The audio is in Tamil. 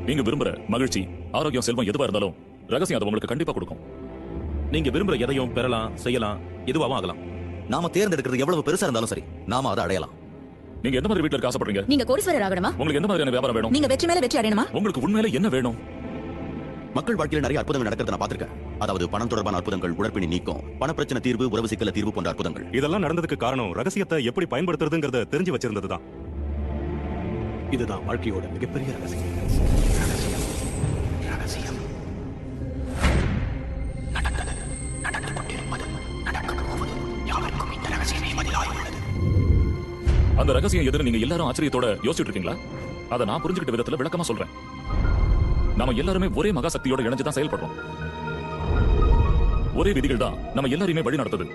நீங்க விரும்புற மகிழ்ச்சி, ஆரோக்கியம், செல்வம் எதுவா இருந்தாலும் ரகசியம் அதை உங்களுக்கு கண்டிப்பா கொடுக்கும். நீங்க விரும்புற எதையும் பெறலாம், செய்யலாம், எதுவாகவும் ஆகலாம். நாம தேர்ந்தெடுக்கிறது எவ்வளவு பெருசா இருந்தாலும் சரி, நாம அதை அடையலாம். நீங்க எந்த மாதிரி வீட்ல இருக்க ஆசைப்படுறீங்க? நீங்க கோடீஸ்வரர் ஆகணுமா? உங்களுக்கு எந்த மாதிரியான வியாபாரம் வேணும்? நீங்க வெற்றி மேல வெற்றி அடையணுமா? உங்களுக்கு உண்மையில என்ன வேணும்? மக்கள் வாழ்க்கையில் நிறைய அற்புதங்கள் நடக்கிறத நான் பார்த்திருக்கேன். அதாவது பணம் தொடர்பான அற்புதங்கள், உடற்பிணி நீக்கம், பணப்பிரச்சனை தீர்வு, உறவு சிக்கல தீர்வு போன்ற அற்புதங்கள். இதெல்லாம் நடந்ததுக்கு காரணம் ரகசியத்தை எப்படி பயன்படுத்துறதுங்கிறத தெரிஞ்சு வச்சிருந்ததுதான். இதுதான் வாழ்க்கையோட மிகப்பெரிய ரகசியம். ரகசியம். நடந்தது, நடந்து கொண்டிருப்பது, நடக்கப் போவது யாருக்கும் இந்த ரகசியமே பதிலாக உள்ளது. அந்த ரகசியம் எதுன்னு நீங்க எல்லாரும் ஆச்சரியத்தோட யோசிச்சுட்டு இருக்கீங்களா? அதை நான் புரிஞ்சுக்கிட்ட விதத்துல விளக்கமா சொல்றேன். நாம எல்லாருமே ஒரே மகாசக்தியோட இணைஞ்சுதான் செயல்படுறோம். ஒரே விதிகள் தான் நம்ம எல்லாரையுமே வழி நடத்துது.